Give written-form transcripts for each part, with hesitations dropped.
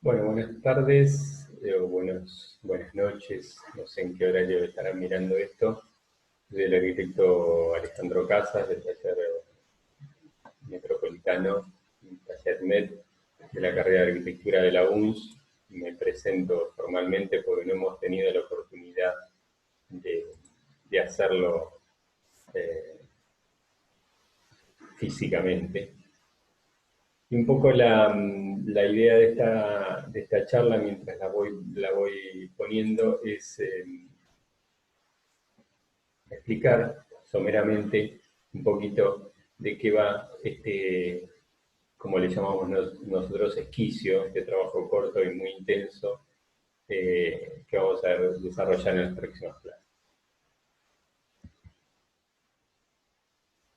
Bueno, buenas tardes o buenas noches, no sé en qué horario estarán mirando esto. Soy el arquitecto Alejandro Casas del taller metropolitano, taller MED de la carrera de arquitectura de la UNS. Me presento formalmente porque no hemos tenido la oportunidad de, de hacerlo eh, físicamente. Y un poco la idea de esta charla, mientras la voy poniendo, es explicar someramente un poquito de qué va este, como le llamamos nosotros, esquicio, este trabajo corto y muy intenso que vamos a desarrollar en las próximas clases.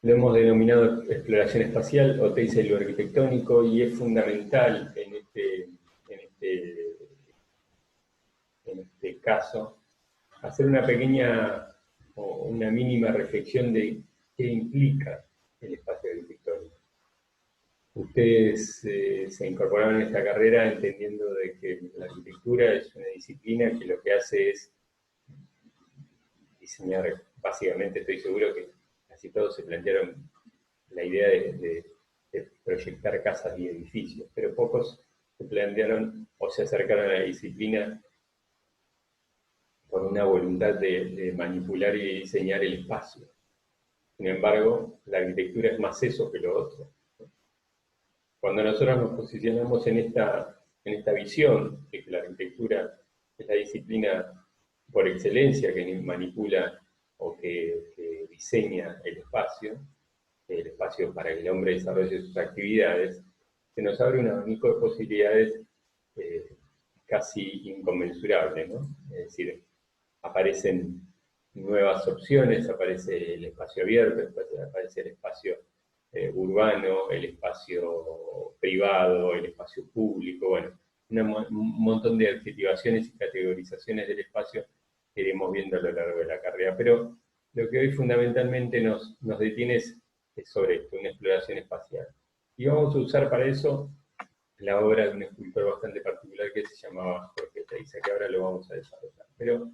Lo hemos denominado exploración espacial o lo arquitectónico y es fundamental en este caso hacer una pequeña o una mínima reflexión de qué implica el espacio arquitectónico. Ustedes se incorporaron en esta carrera entendiendo de que la arquitectura es una disciplina que lo que hace es diseñar, básicamente estoy seguro que casi todos se plantearon la idea de proyectar casas y edificios, pero pocos se plantearon o se acercaron a la disciplina por una voluntad de manipular y diseñar el espacio. Sin embargo, la arquitectura es más eso que lo otro. Cuando nosotros nos posicionamos en esta visión de que la arquitectura es la disciplina por excelencia que manipula o que diseña el espacio para que el hombre desarrolle sus actividades, se nos abre un abanico de posibilidades eh, casi inconmensurables, ¿no? Es decir, aparecen nuevas opciones, aparece el espacio abierto, aparece el espacio urbano, el espacio privado, el espacio público, bueno, un montón de adjetivaciones y categorizaciones del espacio que iremos viendo a lo largo de la carrera. Pero lo que hoy fundamentalmente nos detiene es sobre esto, una exploración espacial. Y vamos a usar para eso la obra de un escultor bastante particular que se llamaba Jorge Teiza, que ahora lo vamos a desarrollar. Pero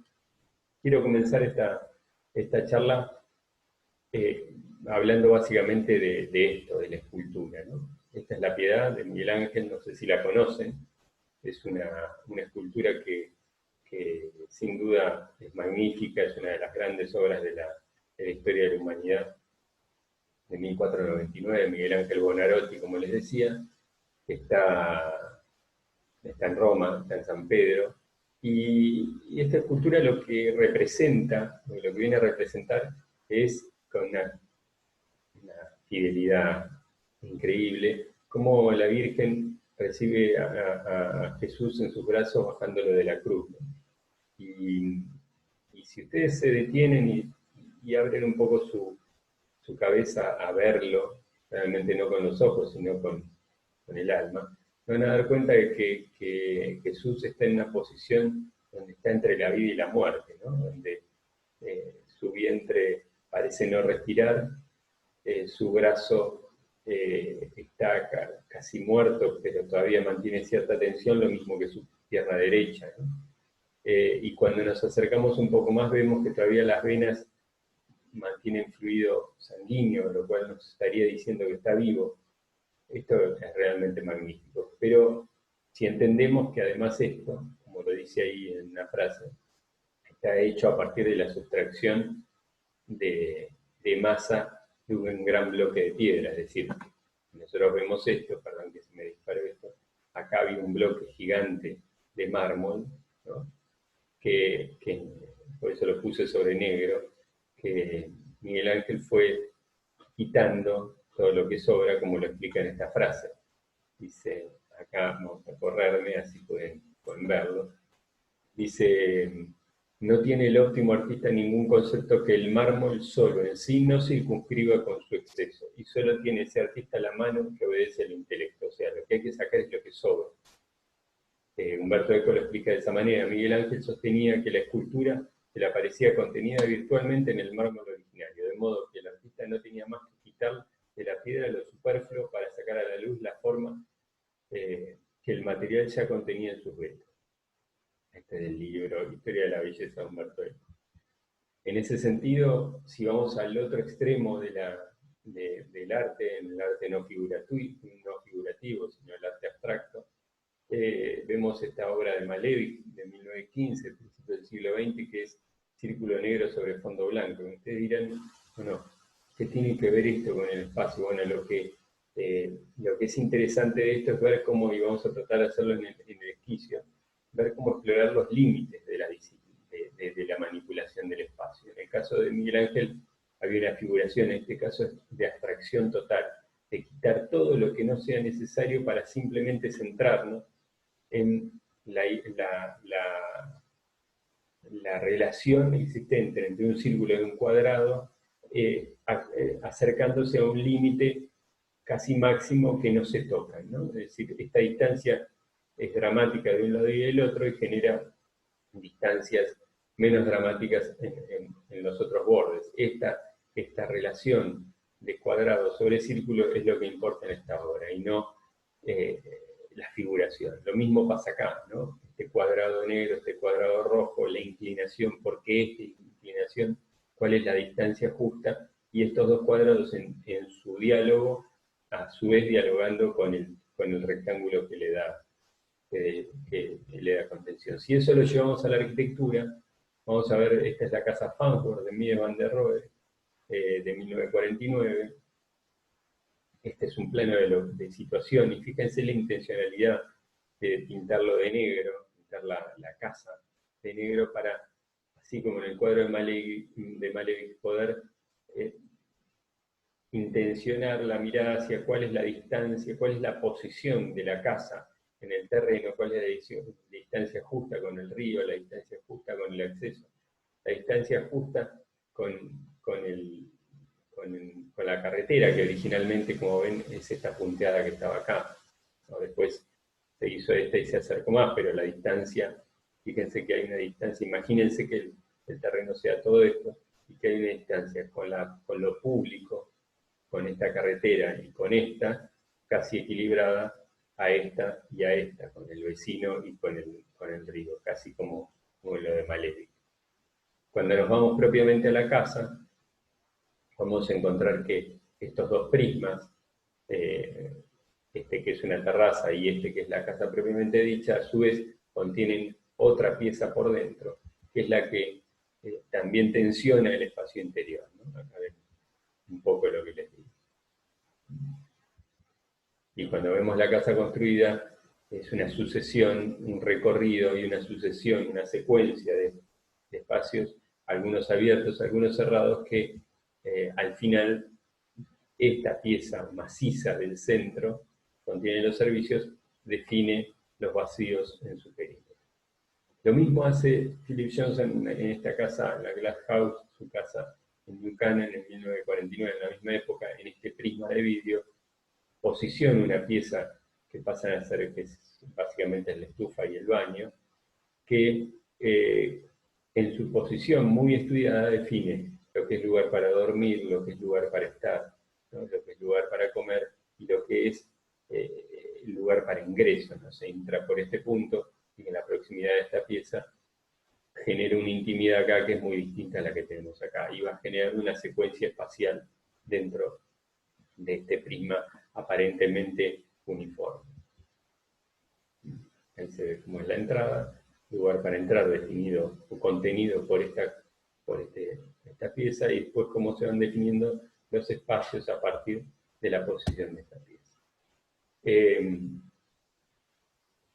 quiero comenzar esta charla hablando básicamente de esto, de la escultura, ¿no? Esta es La Piedad de Miguel Ángel, no sé si la conocen, es una escultura que sin duda es magnífica, es una de las grandes obras de la historia de la humanidad, de 1499, Miguel Ángel Buonarroti, como les decía, está, está en Roma, está en San Pedro, y esta escultura lo que representa, lo que viene a representar es con una fidelidad increíble, cómo la Virgen recibe a Jesús en sus brazos bajándolo de la cruz, ¿no? Y, y si ustedes se detienen y abren un poco su cabeza a verlo, realmente no con los ojos, sino con el alma, van a dar cuenta de que Jesús está en una posición donde está entre la vida y la muerte, ¿no? Donde su vientre parece no respirar, su brazo está casi muerto, pero todavía mantiene cierta tensión, lo mismo que su pierna derecha, ¿no? Y cuando nos acercamos un poco más vemos que todavía las venas mantienen fluido sanguíneo, lo cual nos estaría diciendo que está vivo. Esto es realmente magnífico. Pero si entendemos que además esto, como lo dice ahí en una frase, está hecho a partir de la sustracción de masa de un gran bloque de piedra, es decir, nosotros vemos esto, perdón que se me disparó esto, acá había un bloque gigante de mármol, ¿no? que por eso lo puse sobre negro, que Miguel Ángel fue quitando todo lo que sobra, como lo explica en esta frase. Dice, acá vamos a correrme, así pueden verlo. Dice, no tiene el óptimo artista ningún concepto que el mármol solo en sí no circunscriba con su exceso, y solo tiene ese artista la mano que obedece al intelecto, o sea, lo que hay que sacar es lo que sobra. Humberto Eco lo explica de esa manera. Miguel Ángel sostenía que la escultura se le aparecía contenida virtualmente en el mármol originario, de modo que el artista no tenía más que quitar de la piedra lo superfluo para sacar a la luz la forma que el material ya contenía en sus vetos. Este es el libro Historia de la Belleza de Humberto Eco. En ese sentido, si vamos al otro extremo del arte, en el arte no figurativo, sino el arte abstracto, vemos esta obra de Malevich de 1915, principio del siglo XX, que es Círculo Negro sobre Fondo Blanco. Y ustedes dirán, bueno, ¿qué tiene que ver esto con el espacio? Bueno, lo que es interesante de esto es ver cómo, y vamos a tratar de hacerlo en el esquicio, ver cómo explorar los límites de la disciplina, de la manipulación del espacio. En el caso de Miguel Ángel había una figuración, en este caso es de abstracción total, de quitar todo lo que no sea necesario para simplemente centrarnos en la relación existente entre un círculo y un cuadrado, acercándose a un límite casi máximo que no se toca, ¿no? Es decir, esta distancia es dramática de un lado y del otro y genera distancias menos dramáticas en los otros bordes. Esta relación de cuadrado sobre círculo es lo que importa en esta obra y no la figuración. Lo mismo pasa acá, ¿no? Este cuadrado negro, este cuadrado rojo, la inclinación, ¿por qué esta inclinación? ¿Cuál es la distancia justa? Y estos dos cuadrados en su diálogo, a su vez dialogando con el rectángulo que le da contención. Si eso lo llevamos a la arquitectura, vamos a ver, esta es la casa Farnworth de Mies van der Rohe, de 1949. Este es un plano de situación, y fíjense la intencionalidad de pintarlo de negro, pintar la casa de negro para, así como en el cuadro de Malevich, poder intencionar la mirada hacia cuál es la distancia, cuál es la posición de la casa en el terreno, cuál es la distancia justa con el río, la distancia justa con el acceso, la distancia justa con la carretera, que originalmente, como ven, es esta punteada que estaba acá. ¿No? Después se hizo esta y se acercó más, pero la distancia, fíjense que hay una distancia, imagínense que el terreno sea todo esto, y que hay una distancia con lo público, con esta carretera y con esta, casi equilibrada a esta y a esta, con el vecino y con el río, casi como lo de Malevich. Cuando nos vamos propiamente a la casa, vamos a encontrar que estos dos prismas, este que es una terraza y este que es la casa propiamente dicha, a su vez contienen otra pieza por dentro, que es la que también tensiona el espacio interior, ¿no? Acá ven un poco lo que les digo. Y cuando vemos la casa construida, es una sucesión, un recorrido y una sucesión, una secuencia de espacios, algunos abiertos, algunos cerrados, que al final esta pieza maciza del centro, contiene los servicios, define los vacíos en su perímetro. Lo mismo hace Philip Johnson en esta casa, en la Glass House, su casa en Buchanan en 1949, en la misma época, en este prisma de vidrio, posiciona una pieza que pasan a ser, que es básicamente la estufa y el baño, que en su posición muy estudiada define lo que es lugar para dormir, lo que es lugar para estar, ¿no? Lo que es lugar para comer y lo que es lugar para ingreso, ¿no? Se entra por este punto y en la proximidad de esta pieza genera una intimidad acá que es muy distinta a la que tenemos acá y va a generar una secuencia espacial dentro de este prisma aparentemente uniforme. Ahí se ve cómo es la entrada, lugar para entrar definido o contenido por esta pieza, y después cómo se van definiendo los espacios a partir de la posición de esta pieza.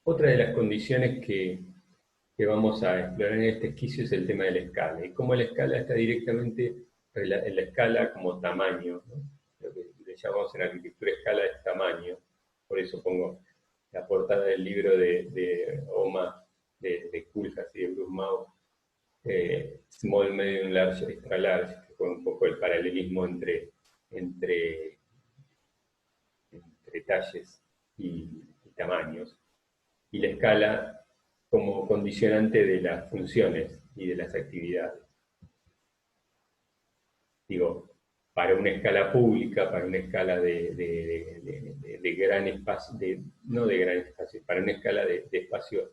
Otra de las condiciones que vamos a explorar en este esquicio es el tema de la escala, y cómo la escala está directamente en la escala como tamaño, ¿no? Lo que le llamamos en arquitectura escala es tamaño, por eso pongo la portada del libro de OMA, de Koolhaas y de Bruce Mau, Small, Medium, Large, Extra Large, que fue un poco el paralelismo entre talles y tamaños, y la escala como condicionante de las funciones y de las actividades. Digo, para una escala pública, para una escala de gran espacio, no de gran espacio, para una escala de espacio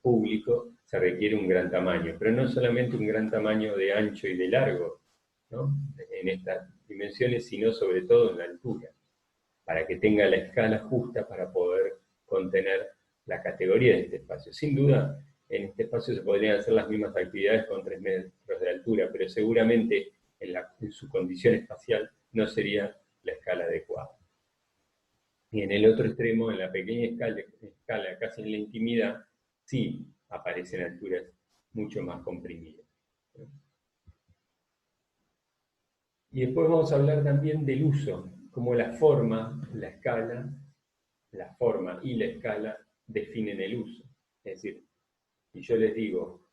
público, se requiere un gran tamaño, pero no solamente un gran tamaño de ancho y de largo, ¿no?, en estas dimensiones, sino sobre todo en la altura, para que tenga la escala justa para poder contener la categoría de este espacio. Sin duda, en este espacio se podrían hacer las mismas actividades con 3 metros de altura, pero seguramente en su condición espacial no sería la escala adecuada. Y en el otro extremo, en la pequeña escala casi en la intimidad, sí aparecen alturas mucho más comprimidas. Y después vamos a hablar también del uso, como la forma y la escala definen el uso. Es decir, si yo les digo,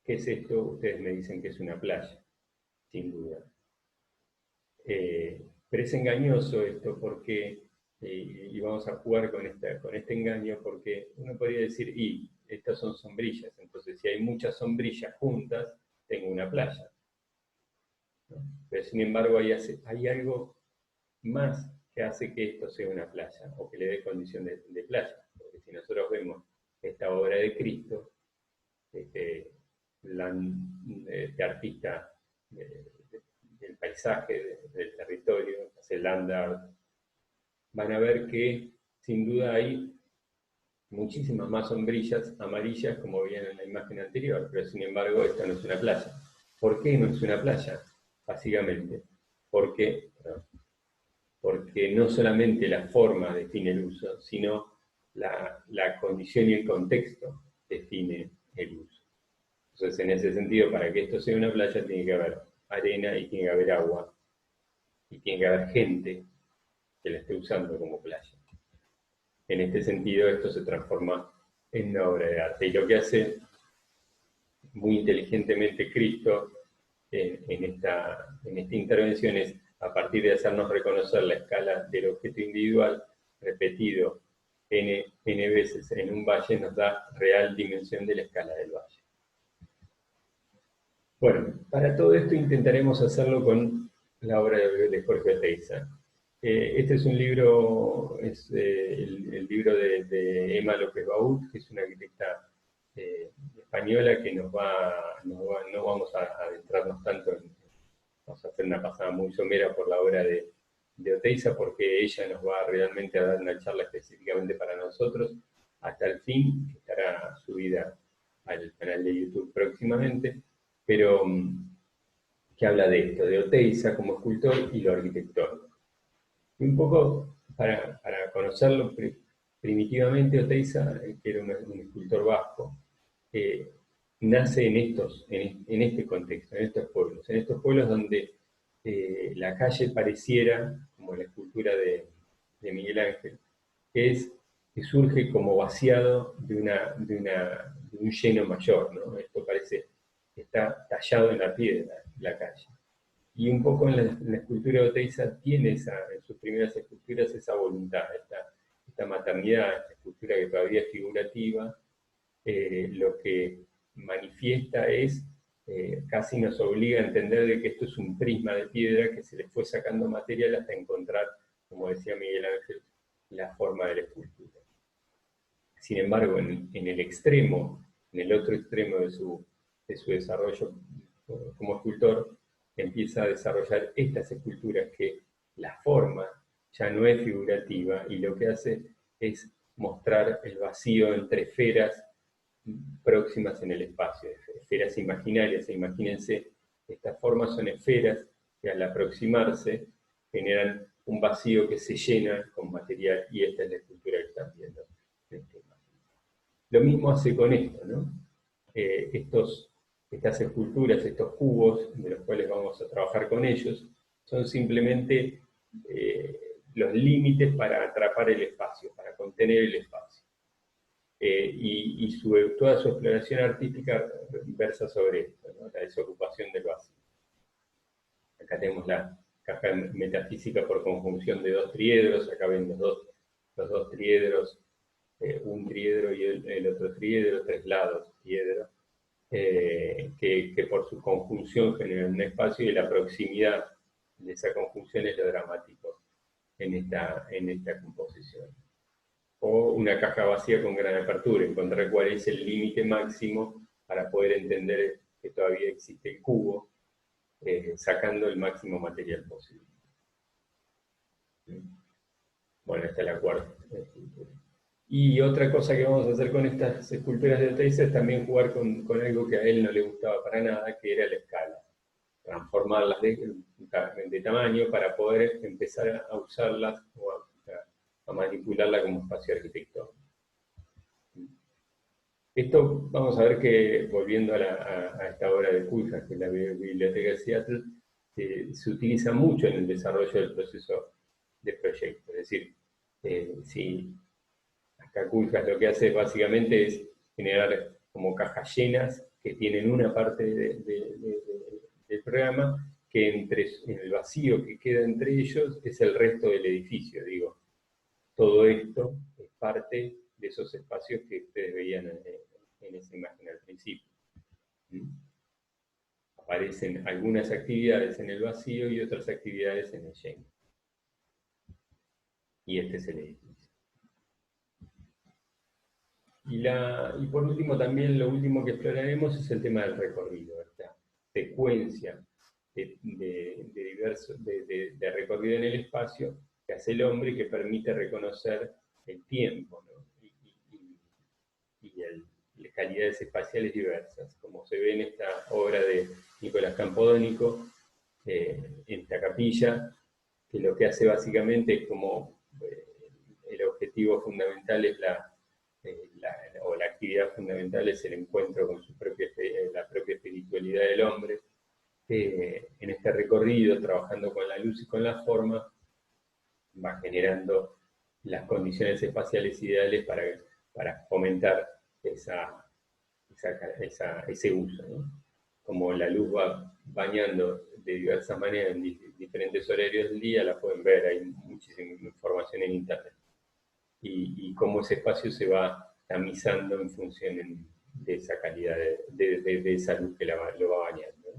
¿qué es esto? Ustedes me dicen que es una playa, sin duda. Pero es engañoso esto porque, y vamos a jugar con este engaño, porque uno podría decir, estas son sombrillas, entonces si hay muchas sombrillas juntas, tengo una playa, ¿no? Pero sin embargo hay algo más que hace que esto sea una playa, o que le dé condición de playa, porque si nosotros vemos esta obra de Cristo, este artista del paisaje, del territorio, el land art, van a ver que sin duda hay muchísimas más sombrillas amarillas, como veían en la imagen anterior, pero sin embargo esta no es una playa. ¿Por qué no es una playa? Básicamente, porque no solamente la forma define el uso, sino la condición y el contexto define el uso. Entonces, en ese sentido, para que esto sea una playa, tiene que haber arena y tiene que haber agua, y tiene que haber gente que la esté usando como playa. En este sentido, esto se transforma en una obra de arte. Y lo que hace muy inteligentemente Cristo en esta intervención es, a partir de hacernos reconocer la escala del objeto individual, repetido n veces en un valle, nos da real dimensión de la escala del valle. Bueno, para todo esto intentaremos hacerlo con la obra de Jorge Oteiza. Este es un libro, es el libro de Emma López Baúd, que es una arquitecta española que no vamos a adentrarnos tanto vamos a hacer una pasada muy somera por la obra de Oteiza, porque ella nos va realmente a dar una charla específicamente para nosotros, hasta el fin, que estará subida al canal de YouTube próximamente, pero que habla de esto, de Oteiza como escultor y lo arquitectónico. Y un poco para conocerlo primitivamente, Oteiza, que era un escultor vasco, nace en este contexto, en estos pueblos donde la calle pareciera, como la escultura de Miguel Ángel, que surge como vaciado de un lleno mayor, ¿no? Esto parece que está tallado en la piedra, la calle. Y un poco en la escultura de Oteiza tiene en sus primeras esculturas esa voluntad, esta maternidad, esta escultura que todavía es figurativa, lo que manifiesta casi nos obliga a entender de que esto es un prisma de piedra que se le fue sacando material hasta encontrar, como decía Miguel Ángel, la forma de la escultura. Sin embargo, en el otro extremo de su desarrollo como escultor, empieza a desarrollar estas esculturas que la forma ya no es figurativa y lo que hace es mostrar el vacío entre esferas próximas en el espacio, esferas imaginarias. Imagínense, estas formas son esferas que al aproximarse generan un vacío que se llena con material, y esta es la escultura que están viendo. Lo mismo hace con esto, ¿no? Estas esculturas, estos cubos, de los cuales vamos a trabajar con ellos, son simplemente los límites para atrapar el espacio, para contener el espacio. Y toda su exploración artística versa sobre esto, ¿no? La desocupación del vacío. Acá tenemos la caja metafísica por conjunción de dos triedros. Acá ven los dos triedros, un triedro y el otro triedro, tres lados triedro. que por su conjunción generan un espacio, y la proximidad de esa conjunción es lo dramático en esta composición. O una caja vacía con gran apertura, encontrar cuál es el límite máximo para poder entender que todavía existe el cubo, sacando el máximo material posible. Bueno, esta es la cuarta escultura. Y otra cosa que vamos a hacer con estas esculturas de Oteiza es también jugar con algo que a él no le gustaba para nada, que era la escala. Transformarlas de tamaño para poder empezar a usarlas o a manipularla como espacio arquitectónico. Esto vamos a ver que, volviendo a esta obra de Culjas, que es la Biblioteca de Seattle, se utiliza mucho en el desarrollo del proceso de proyecto. Es decir, si acá Culjas lo que hace básicamente es generar como cajas llenas que tienen una parte del programa, que en el vacío que queda entre ellos es el resto del edificio. Digo, todo esto es parte de esos espacios que ustedes veían en esa imagen al principio. Aparecen algunas actividades en el vacío y otras actividades en el lleno. Y este es el edificio. Y por último, también lo último que exploraremos es el tema del recorrido, esta secuencia de recorrido en el espacio que hace el hombre y que permite reconocer el tiempo, ¿no? y las calidades espaciales diversas, como se ve en esta obra de Nicolás Campodónico, en esta capilla, que lo que hace básicamente es como el objetivo fundamental es la actividad fundamental es el encuentro con la propia espiritualidad del hombre. En este recorrido, trabajando con la luz y con la forma, va generando las condiciones espaciales ideales para fomentar ese uso, ¿no? Como la luz va bañando de diversas maneras en diferentes horarios del día, la pueden ver, hay muchísima información en internet. Y cómo ese espacio se va tamizando en función de esa calidad, de esa luz que lo va bañando.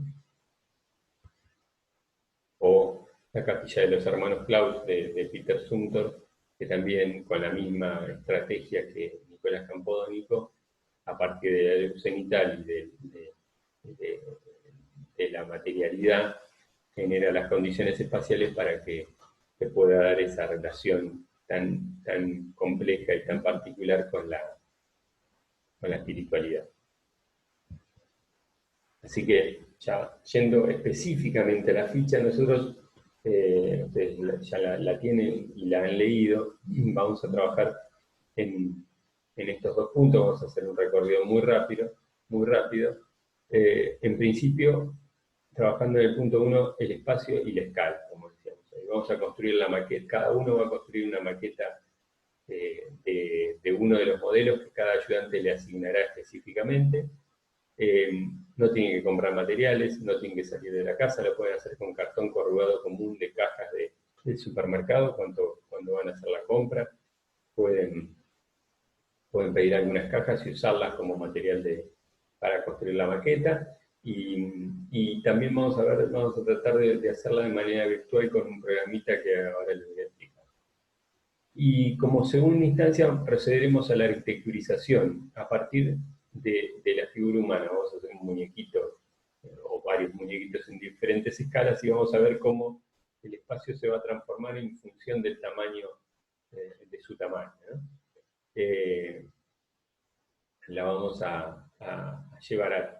O la capilla de los hermanos Klaus de Peter Zumthor, que también con la misma estrategia que Nicolás Campodónico, a partir de la luz cenital y de la materialidad, genera las condiciones espaciales para que se pueda dar esa relación tan compleja y tan particular con la espiritualidad. Así que, ya yendo específicamente a la ficha, nosotros, ustedes ya la tienen y la han leído, vamos a trabajar en estos dos puntos, vamos a hacer un recorrido muy rápido. En principio, trabajando en el punto 1, el espacio y la escala, como decíamos. Vamos a construir la maqueta, cada uno va a construir una maqueta de uno de los modelos que cada ayudante le asignará específicamente. No tienen que comprar materiales, no tienen que salir de la casa, lo pueden hacer con cartón corrugado común de cajas del supermercado cuando van a hacer la compra. Pueden pedir algunas cajas y usarlas como material para construir la maqueta. Y también vamos a tratar de hacerla de manera virtual con un programita que ahora les voy a explicar. Y como segunda instancia procederemos a la arquitecturización a partir de la figura humana. Vamos a hacer un muñequito o varios muñequitos en diferentes escalas y vamos a ver cómo el espacio se va a transformar en función del tamaño, de su tamaño, ¿no? La vamos a llevar a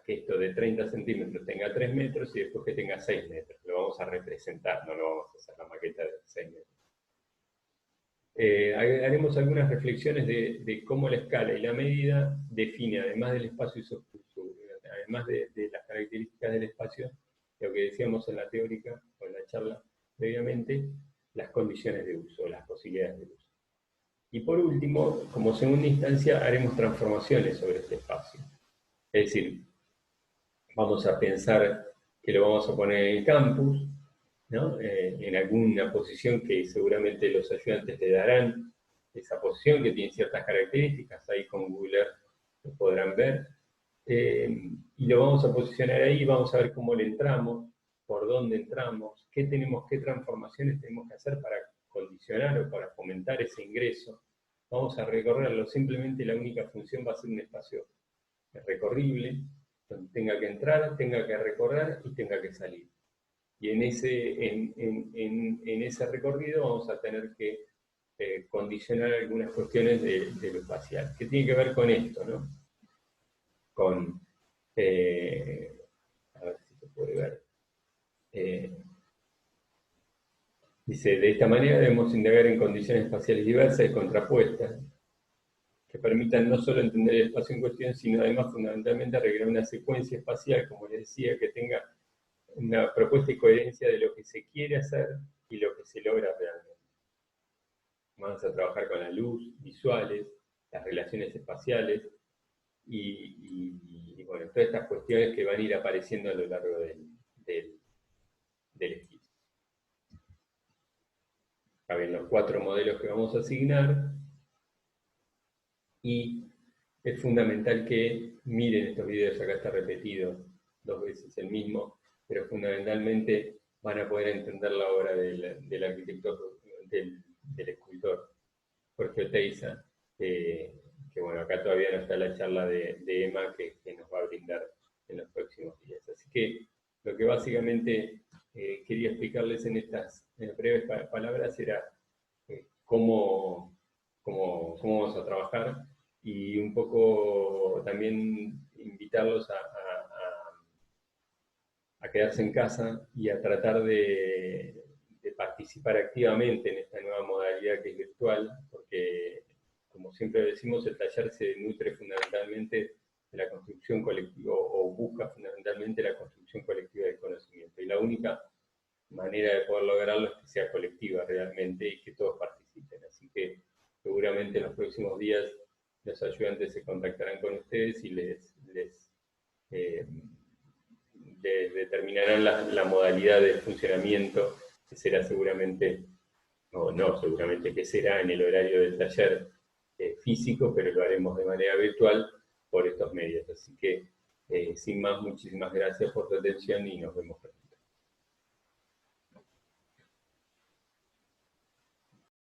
que esto de 30 centímetros tenga 3 metros y después que tenga 6 metros. Lo vamos a representar, no lo vamos a hacer la maqueta de 6 metros. Haremos algunas reflexiones de cómo la escala y la medida define, además del espacio además de las características del espacio, lo que decíamos en la teórica o en la charla previamente, las condiciones de uso, las posibilidades de uso. Y por último, como segunda instancia, haremos transformaciones sobre este espacio. Es decir, vamos a pensar que lo vamos a poner en el campus, ¿no? En alguna posición que seguramente los ayudantes le darán esa posición que tiene ciertas características, ahí con Google Earth lo podrán ver. y lo vamos a posicionar ahí, vamos a ver cómo le entramos, por dónde entramos, qué transformaciones tenemos que hacer para condicionar o para fomentar ese ingreso. Vamos a recorrerlo, simplemente la única función va a ser un espacio recorrible, donde tenga que entrar, tenga que recorrer y tenga que salir. Y en ese recorrido vamos a tener que condicionar algunas cuestiones de lo espacial. ¿Qué tiene que ver con esto, no? Con, a ver si se puede ver. Dice, de esta manera debemos indagar en condiciones espaciales diversas y contrapuestas, que permitan no solo entender el espacio en cuestión, sino además fundamentalmente arreglar una secuencia espacial, como les decía, que tenga una propuesta y coherencia de lo que se quiere hacer y lo que se logra realmente. Vamos a trabajar con la luz, visuales, las relaciones espaciales y bueno, todas estas cuestiones que van a ir apareciendo a lo largo del esquizo. Acá ven los 4 modelos que vamos a asignar y es fundamental que miren estos videos, acá está repetido 2 veces el mismo, pero fundamentalmente van a poder entender la obra del arquitecto, del escultor Jorge Oteiza, que bueno, acá todavía no está la charla de Emma que nos va a brindar en los próximos días. Así que lo que básicamente quería explicarles en estas breves palabras era cómo vamos a trabajar y un poco también invitarlos a quedarse en casa y a tratar de participar activamente en esta nueva modalidad que es virtual, porque como siempre decimos, el taller se nutre fundamentalmente de la construcción colectiva, o busca fundamentalmente la construcción colectiva del conocimiento. Y la única manera de poder lograrlo es que sea colectiva realmente y que todos participen. Así que seguramente en los próximos días los ayudantes se contactarán con ustedes y les determinarán la modalidad de funcionamiento, que será seguramente, o no seguramente, que será en el horario del taller físico, pero lo haremos de manera virtual por estos medios. Así que, sin más, muchísimas gracias por tu atención y nos vemos.